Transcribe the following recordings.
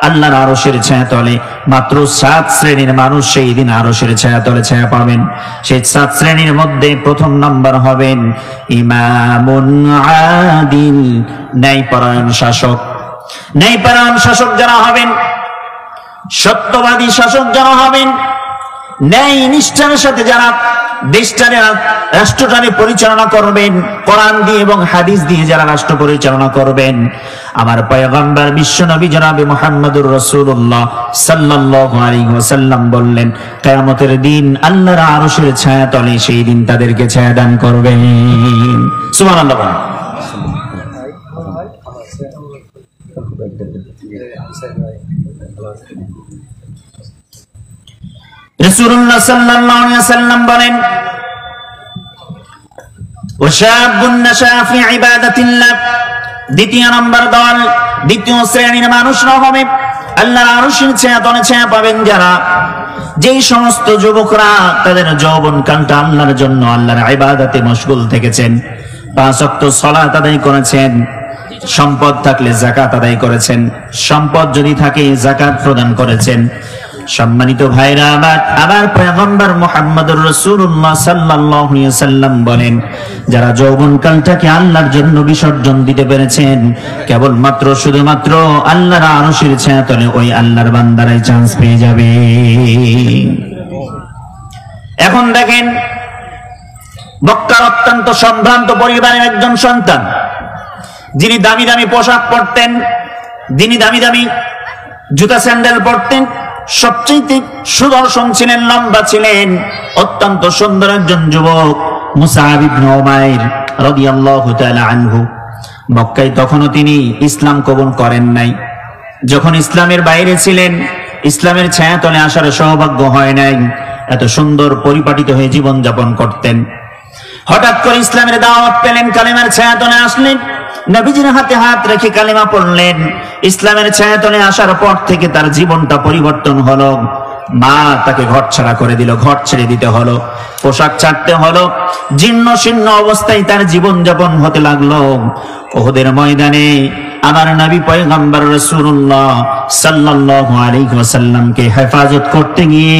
আল্লাহর আরশের ছায়াতলে। মাত্র 7 শ্রেণীর মানুষ সেই দিন আরশের ছায়াতলে ছায়া পাবেন। সেই 7 শ্রেণীর মধ্যে প্রথম নাম্বার হবেন ইমামুন আদিল, ন্যায়পরায়ণ শাসক। ন্যায়পরায়ণ শাসক যারা হবেন, সত্যবাদী শাসক যারা হবেন, ন্যায় নিষ্ঠার সাথে যারা দেশটারে রাষ্ট্রটারে পরিচালনা করবেন, কোরআন দিয়ে এবং হাদিস দিয়ে যারা রাষ্ট্র পরিচালনা করবেন, আমার পয়গম্বর বিশ্বনবী জনাবে মুহাম্মদুর রাসূলুল্লাহ সাল্লাল্লাহু আলাইহি ওয়াসাল্লাম বললেন, কিয়ামতের দিন আল্লাহর আরশের ছায়াতলে সেই দিন তাদেরকে ছায়া দান করবেন। সুবহানাল্লাহ। রাসূলুল্লাহ সাল্লাল্লাহু আলাইহি ওয়াসাল্লাম বলেন, ওয়াশাবুন নাশা ফি ইবাদাতিল্লাহ, দ্বিতীয় নম্বর দল, দ্বিতীয় শ্রেণীর মানুষরা হবে আল্লাহর আরশের ছায়াতলে ছায়া পাবেন যারা, যেই সমস্ত যুবকরা তাদের যৌবনকালটা আল্লাহর জন্য আল্লাহর ইবাদতে মশগুল থেকেছেন, 5 ওয়াক্ত সালাত আদায় করেছেন, সম্পদ থাকলে যাকাত আদায় করেছেন, সম্পদ যদি থাকে যাকাত প্রদান করেছেন। সম্মানিত ভাইরা আমার, আবার পয়গম্বর মুহাম্মদুর রাসূলুল্লাহ সাল্লাল্লাহু আলাইহি ওয়াসাল্লাম বলেন, যারা যৌবনকালটাকে আল্লাহর জন্য বিসর্জন দিতে পেরেছেন, কেবলমাত্র শুধুমাত্র আল্লাহর আরশের ছায়াতলে ওই আল্লাহর বান্দারাই চান্স পেয়ে যাবে। এখন দেখেন, মক্কার অত্যন্ত সম্ভ্রান্ত পরিবারের একজন সন্তান, যিনি দামি দামি পোশাক পরতেন, যিনি দামি দামি জুতা স্যান্ডেল পরতেন, সবচেয়ে সুদর্শন ছিলেন, লম্বা ছিলেন, অত্যন্ত সুন্দর একজন যুবক মুসআব ইবনে উমাইর রাদিয়াল্লাহু তাআলা আনহু। মক্কায় তখনও তিনি ইসলাম কবুল করেন নাই। যখন ইসলামের বাইরে ছিলেন, ইসলামের ছায়াতলে আসার সৌভাগ্য হয় নাই, এত সুন্দর পরিপাটিত হয়ে জীবন যাপন করতেন। হঠাৎ করে ইসলামের দাওয়াত পেলেন, কালেমার ছায়াতলে আসলেন, নবীজির হাতে হাত রেখে কালেমা পড়লেন। ইসলামের ছায়াতলে আসার পর থেকে তার জীবনটা পরিবর্তন হলো। মা তাকে ঘর ছাড়া করে দিল, ঘর ছেড়ে দিতে হলো, পোশাক ছাড়তে হলো, জীর্ণ শীর্ণ অবস্থায় তার জীবন যাপন হতে লাগলো। উহুদের ময়দানে আমার নবী পয়গম্বর রাসূলুল্লাহ সাল্লাল্লাহু আলাইহি ওয়াসাল্লামকে হেফাজত করতে গিয়ে,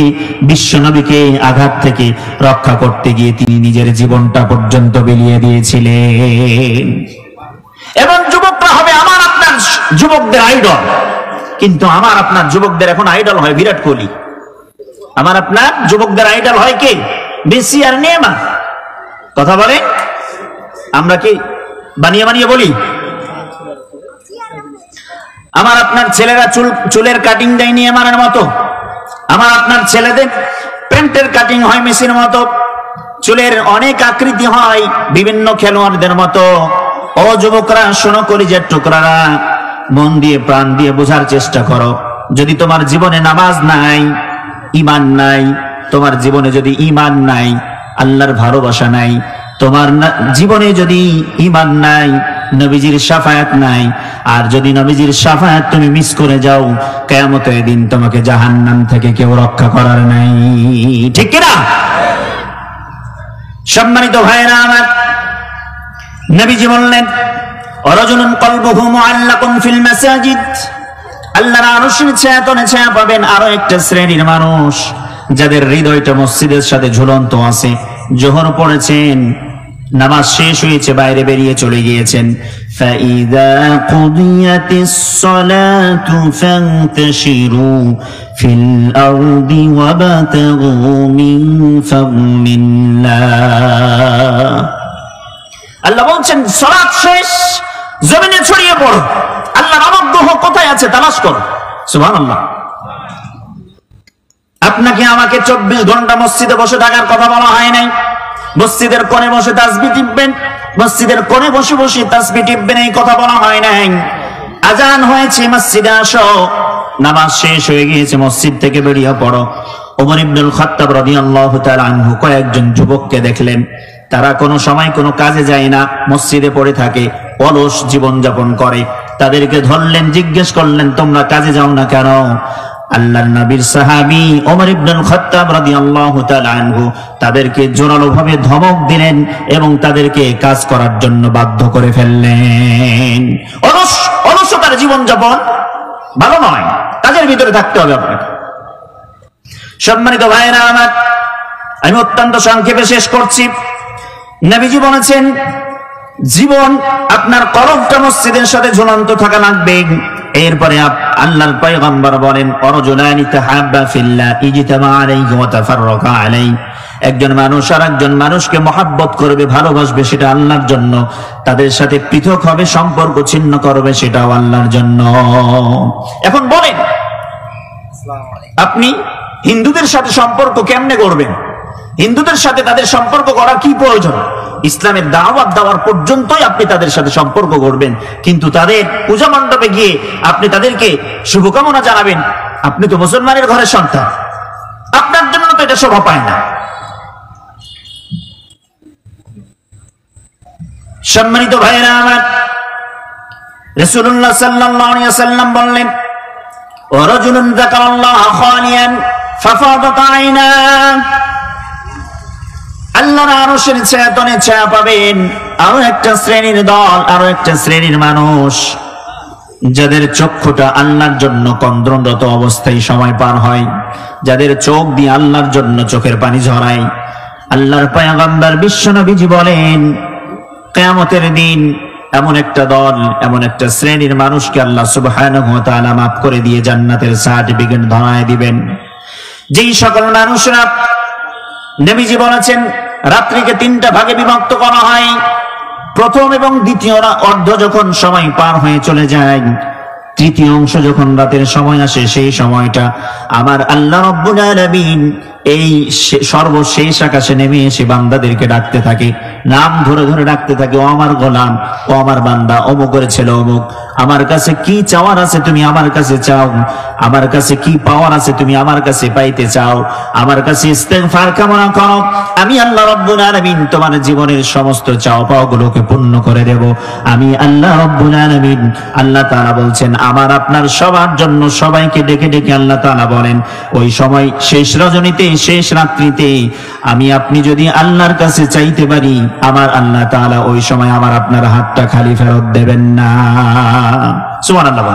বিশ্ব নবীকে আঘাত থেকে রক্ষা করতে গিয়ে তিনি নিজের জীবনটা পর্যন্ত বিলিয়ে দিয়েছিলেন। এবং যুবকরা হবে আমার আপনার যুবকদের আইডল, কিন্তু আমার আপনার যুবকদের এখন আইডল হয় বিরাট কোহলি। আমার আপনার যুবকদের আইডল হয় কে? মেসি আর নেইমার। কথা বলে, আমরা কি বানিয়ে বানিয়ে বলি? আমার আপনার ছেলেরা চুলের কাটিং দেয় নেইমারের মতো, আমার আপনার ছেলেদের প্যান্টের কাটিং হয় মেসির মতো, চুলের অনেক আকৃতি হয় বিভিন্ন খেলোয়াড়দের মতো। ও যুবকরা, শোনো কলিজার টুকরারা, মন দিয়ে প্রাণ দিয়ে বোঝার চেষ্টা করো। যদি তোমার জীবনে নামাজ নাই, ঈমান নাই, তোমার জীবনে যদি ঈমান নাই, আল্লাহর ভালোবাসা নাই, তোমার জীবনে যদি ঈমান নাই, নবীজির শাফায়াত নাই, আর যদি নবীজির শাফায়াত তুমি মিস করে যাও, কিয়ামতের দিন তোমাকে জাহান্নাম থেকে কেউ রক্ষা করার নাই। ঠিক কি না? সম্মানিত ভাইরা আমার, নবীজি বললেন, রাজুলুন কলবুহু মুআল্লাকুন ফিল মাসাজিদ, আল্লাহর আরশের ছায়াতলে ছায়া পাবেন আরো একটা শ্রেণীর মানুষ, যাদের হৃদয়টা মসজিদের সাথে ঝুলন্ত আছে। জোহর পড়েছেন, নামাজ শেষ হয়েছে, বাইরে বেরিয়ে চলে গিয়েছেন। ফাইযা কুদিয়াতিস সালাতু ফান্তাশিরু ফিল আরদি ওয়াবতাগু মিন ফাদলিল্লাহ। আল্লাহ বলছেন, সালাত শেষ, জমিনে ছড়িয়ে পড়ো, আল্লাহর অনুগ্রহ কোথায় আছে তালাশ করো। সুবহানাল্লাহ। আপনাকে আমাকে 24 ঘন্টা মসজিদে বসে থাকার কথা বলা হয় নাই। মসজিদের কোণে বসে তাসবিহ টিপবেন, মসজিদের কোণে বসে বসে তাসবিহ টিপবেন, এই কথা বলা হয় নাই। আজান হয়েছে, মসজিদে আসো, নামাজ শেষ হয়ে গিয়েছে, মসজিদ থেকে বেরিয়ে পড়ো। ওমর ইবনুল খাত্তাব রাদিয়াল্লাহু তাআলা আনহু কয়েকজন যুবককে দেখলেন, তারা কোনো সময় কোনো কাজে যায় না, মসজিদে পড়ে থাকে, অলস জীবন যাপন করে। তাদেরকে ধরলেন, জিজ্ঞেস করলেন, তোমরা কাজে যাও না কেন? আল্লাহর নবীর সাহাবী ওমর ইবনুল খাত্তাব রাদিয়াল্লাহু তাআলা আনহু তাদেরকে জোরালো ভাবে ধমক দিলেন এবং তাদেরকে কাজ করার জন্য বাধ্য করে ফেললেন। অলসতার জীবন যাপন ভালো নয়। কাজের ভিতরে থাকতে হবে আপনাকে। সম্মানিত ভাইয়েরা আমার, আমি অত্যন্ত সংক্ষেপে শেষ করছি। নবীজি বলেছেন, জীবন আপনার কলবটা মসজিদের সাথে ঝুলন্ত থাকা লাগবে। এরপরে আল্লাহর পয়গম্বর বলেন, অরজুলানি তাহাব্বা ফিল্লাহ ইজতামা আলাইহি ওয়া তাফাররাকা আলাইহি, একজন মানুষ আর একজন মানুষকে মহাব্বত করবে, ভালোবাসবে, সেটা আল্লাহর জন্য। তাদের সাথে পৃথক হবে, সম্পর্ক ছিন্ন করবে, সেটাও আল্লাহর জন্য। এখন বলেন, আপনি হিন্দুদের সাথে সম্পর্ক কেমনে করবেন? হিন্দুদের সাথে তাদের সম্পর্ক করার কি প্রয়োজন? ইসলামের দাওয়াত দেওয়ার পর্যন্তই আপনি তাদের সাথে সম্পর্ক করবেন, কিন্তু তাদের পূজা মণ্ডপে গিয়ে আপনি তাদেরকে শুভকামনা জানাবেন? আপনি তো মুসলমানের ঘরের সন্তান, আপনার জন্য তো এটা শোভা পায় না। সম্মানিত ভাইয়েরা আমার, রাসূলুল্লাহ সাল্লাল্লাহু আলাইহি ওয়াসাল্লাম বললেন, ওয়ারাজুলুন যাকারাল্লাহ খালিয়ান ফাফাদাত আইনা, আল্লাহর আরশের ছায়াতলে ছায়া পাবেন আরো একটা শ্রেণীর দল, আরো একটা শ্রেণীর মানুষ, যাদের চক্ষুটা আল্লাহর জন্য কন্দ্রণরত অবস্থায় সময় পার হয়, যাদের চোখ দিয়ে আল্লাহর জন্য চোখের পানি ঝরায়। আল্লাহর পয়গম্বর বিশ্বনবীজি বলেন, কিয়ামতের দিন এমন একটা দল, এমন একটা শ্রেণীর মানুষকে আল্লাহ সুবহানাহু ওয়া তাআলা মাফ করে দিয়ে জান্নাতের সার্টিফিকেট ধরায় দিবেন। যেই সকল মানুষরা, নবীজি বলেছেন, রাত্রিকে 3টা ভাগে বিভক্ত করা হয়। প্রথম এবং দ্বিতীয় অর্ধ যখন সময় পার হয়ে চলে যায়, তৃতীয় অংশ যখন রাতের সময় আসে, সেই সময়টা আমার আল্লাহ রাব্বুল আলামিন এই সর্বশেষ আকাশে নেমে এসে বান্দাদেরকে ডাকতে থাকে, নাম ধরে ধরে ডাকতে থাকে, ও আমার গোলাম, ও আমার বান্দা, অমুকের ছেলে অমুক, আমার কাছে কি চাওয়ার আছে তুমি আমার কাছে চাও, আমার কাছে কি পাওয়ার আছে তুমি আমার কাছে পাইতে চাও, আমার কাছে ইস্তেগফার কামনা করো, আমি আল্লাহ রাব্বুল আলামিন তোমার জীবনের সমস্ত চাওয়া পাওয়াগুলোকে পূর্ণ করে দেব। আমি আল্লাহ রাব্বুল আলামিন, আল্লাহ তাআলা বলছেন, আমার আপনার সবার জন্য সবাইকে ডেকে ডেকে আল্লাহ তাআলা বলেন, ওই সময় শেষ রজনীতে, শেষ রাত্রিতে আমি আপনি যদি আল্লাহর কাছে চাইতে পারি, আমার আল্লাহ তাআলা ওই সময় আমার আপনার হাতটা খালি ফেরত দেবেন না। সুবহানাল্লাহ।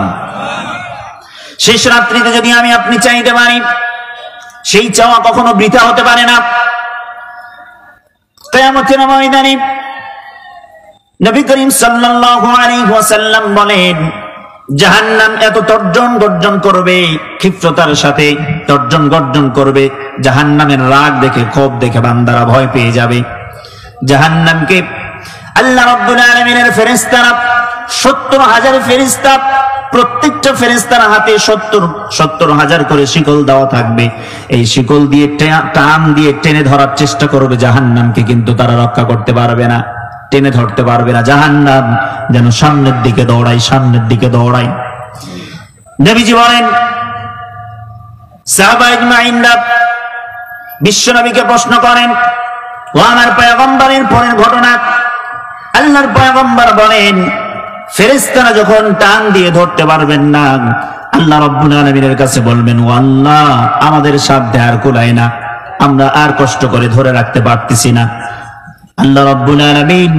শেষ রাত্রিতে যদি আমি আপনি চাইতে পারি, সেই চাওয়া কখনো বৃথা হতে পারে না। কিয়ামতের ময়দানে নবী করিম সাল্লাল্লাহু আলাইহি ওয়াসাল্লাম বলেন, জাহান্নাম এত তর্জন গর্জন করবে, ক্ষিপ্রতার সাথে তর্জন গর্জন করবে, জাহান্নামের রাগ দেখে, ক্ষোভ দেখে বান্দারা ভয় পেয়ে যাবে। জাহান্নামকে আল্লাহ রাব্বুল আলামিনের ফেরেশতারা 70,000 ফেরেশতা, প্রত্যেকটা ফেরেশতার হাতে 70,000 করে শিকল দেওয়া থাকবে। এই শিকল দিয়ে টান দিয়ে টেনে ধরার চেষ্টা করবে জাহান্নামকে, কিন্তু তারা রক্ষা করতে পারবে না, টেনে ধরতে পারবে না। জাহান্নাম যেন সামনের দিকে দৌড়ায়, সামনের দিকে দৌড়ায়। নবীজি বলেন, সাহাবা ইজমাইনরা বিশ্বনবীকে প্রশ্ন করেন, ও আমার পয়গম্বরের পরের ঘটনা। আল্লাহর পয়গম্বর বলেন, ফেরেশতারা যখন টান দিয়ে ধরতে পারবেন না, আল্লাহ রাব্বুল আলামিনের কাছে বলবেন, ও আল্লাহ, আমাদের সাধ্যে আর কুলায় না, আমরা আর কষ্ট করে ধরে রাখতে পারতেছি না। আল্লাহ রাব্বুল আলামিন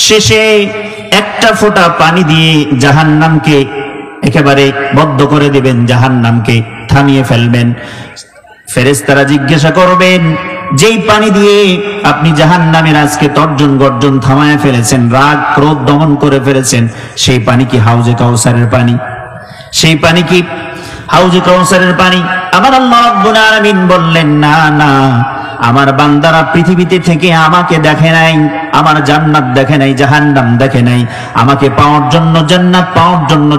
শেষে একটা ফোঁটা পানি দিয়ে জাহান্নামকে একেবারে বদ্ধ করে দিবেন, জাহান্নামকে থামিয়ে ফেলবেন। ফেরেশতারা জিজ্ঞাসা করবেন, যেই পানি দিয়ে আপনি জাহান্নামের আজকে তর্জন গর্জন থামায় ফেলেছেন, রাগ ক্রোধ দমন করে ফেলেছেন, সেই পানি কি হাউজে কাউসারের পানি? সেই পানি কি হাউজে কাউসারের পানি? আমার আল্লাহ রাব্বুল আলামিন বললেন, না না, আমার বান্দারা পৃথিবীতে থেকে আমাকে দেখে নাই, আমার জান্নাত দেখে নাই, জাহান্নাম দেখে নাই। আমাকে পাওয়ার জন্য, জান্নাত পাওয়ার জন্য,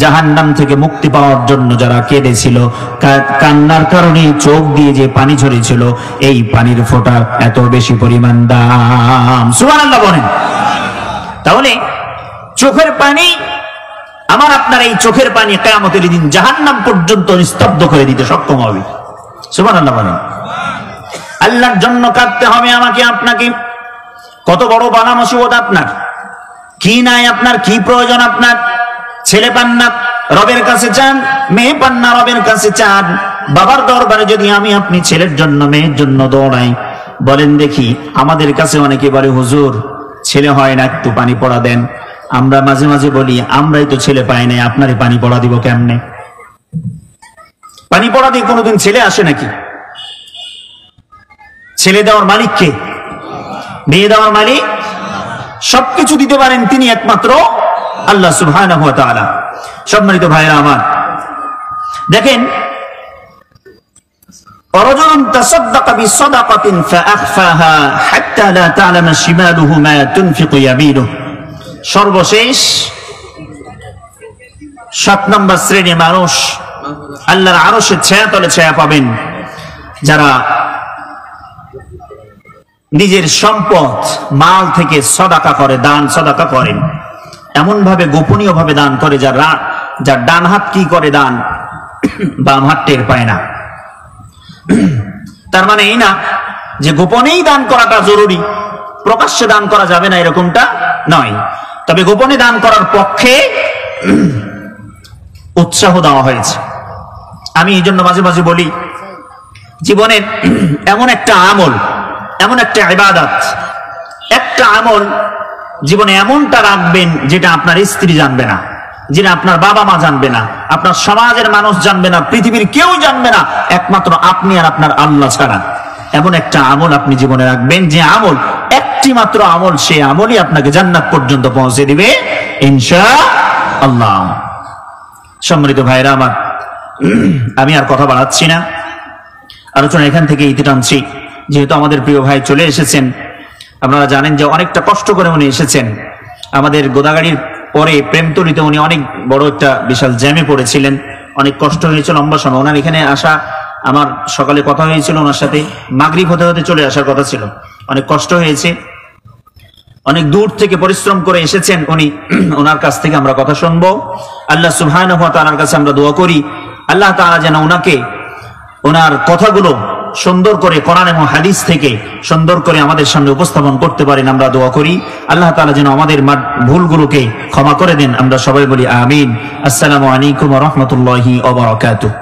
জাহান্নাম থেকে মুক্তি পাওয়ার জন্য যারা কেঁদেছিল, কান্নার কারণে চোখ দিয়ে যে পানি ঝরেছিল, এই পানির ফোঁটা এত বেশি পরিমাণ দাম। সুবহানাল্লাহ বলেন। তাহলে চোখের পানি, আমার আপনার এই চোখের পানি কিয়ামতের দিন জাহান্নাম পর্যন্ত নিস্তব্ধ করে দিতে সক্ষম হবে। সুবহানাল্লাহ বলেন। আল্লাহর জন্য কাঁদতে হবে আমাকে আপনাকে। কত বড় বালা মুসিবত আপনার, কি নাই আপনার, কি প্রয়োজন আপনার? ছেলে পান না, রবের কাছে চান, মেয়ে পান না, রবের কাছে চান। বাবার দরবারে যদি আমি আপনি ছেলের জন্য, মেয়ের জন্য দৌড়াই, বলেন দেখি, আমাদের কাছে অনেকে বলে, হুজুর ছেলে হয় না, একটু পানি পড়া দেন। আমরা মাঝে মাঝে বলি, আমরাই তো ছেলে পাই নাই, আপনারই পানি পড়া দিব কেমনে? পানি পড়া দিয়ে কোনোদিন ছেলে আসে নাকি? ছেলে দেওয়ার মালিক কে? বিয়ে দেওয়ার মালিক? সবকিছু দিতে পারেন তিনি একমাত্র আল্লাহ সুবহানাহু ওয়া তাআলা। সম্মানিত ভাইরা আমার, দেখেন, রাজুলুন তাসাদদাকা বিসাদাকাতিন ফাআখফাহা হাত্তা লা তা'লামা শিমালুহু মা তুনফিকু ইয়ামিনুহু। সর্বশেষ 7 নম্বর শ্রেণীর মানুষ আল্লাহর আরশের ছায়াতলে ছায়া পাবেন, যারা নিজের সম্পদ মাল থেকে সদাকা করে, দান সদাকা করেন, এমন ভাবে গোপনীয় ভাবে দান করে যার ডান হাত কি করে দান বাম হাত টের পায় না। তার মানে এই না যে গোপনেই দান করাটা জরুরি, প্রকাশ্যে দান করা যাবে না, এরকমটা নয়। তবে গোপনে দান করার পক্ষে উৎসাহ দেওয়া হয়েছে। আমি এই জন্য মাঝে মাঝে বলি, জীবনের এমন একটা আমল, এমন একটা ইবাদত, একটা আমল জীবনে এমনটা রাখবেন যেটা আপনার স্ত্রী জানবে না, যেটা আপনার বাবা মা জানবে না, আপনার সমাজের মানুষ জানবে না, পৃথিবীর কেউ জানবে না, একমাত্র আপনি আর আপনার আল্লাহ ছাড়া। এমন একটা আমল আপনি জীবনে রাখবেন যে আমল, একটি মাত্র আমল, সে আমলই আপনাকে জান্নাত পর্যন্ত পৌঁছে দিবে ইনশাআল্লাহ। সম্মানিত ভাইরা আমার, আমি আর কথা বাড়াচ্ছি না, আলোচনা এখান থেকে ইতি টানছি। যেহেতু আমাদের প্রিয় ভাই চলে এসেছেন, আপনারা জানেন যে অনেকটা কষ্ট করে উনি এসেছেন। আমাদের গোদাগাড়ির পরে প্রেমতলিতে উনি অনেক বড় একটা বিশাল জ্যামে পড়েছিলেন, অনেক কষ্ট হয়েছিল লম্বা সময়। ওনার এখানে আসা, আমার সকালে কথা হয়েছিল ওনার সাথে, মাগরিব হতে হতে চলে আসার কথা ছিল। অনেক কষ্ট হয়েছে, অনেক দূর থেকে পরিশ্রম করে এসেছেন উনি। ওনার কাছ থেকে আমরা কথা শুনবো। আল্লাহ সুবহানাহু ওয়া তাআলার কাছে আমরা দোয়া করি, আল্লাহ তাআলা যেন ওনাকে ওনার কথাগুলো সুন্দর করে কোরআন এবং হাদিস থেকে সুন্দর করে আমাদের সামনে উপস্থাপন করতে পারেন। আমরা দোয়া করি আল্লাহ তাআলা যেন আমাদের ভুলগুলোকে ক্ষমা করে দেন। আমরা সবাই বলি আমিন। আসসালামু আলাইকুম ওয়া রাহমাতুল্লাহি ওয়া বারাকাতুহু।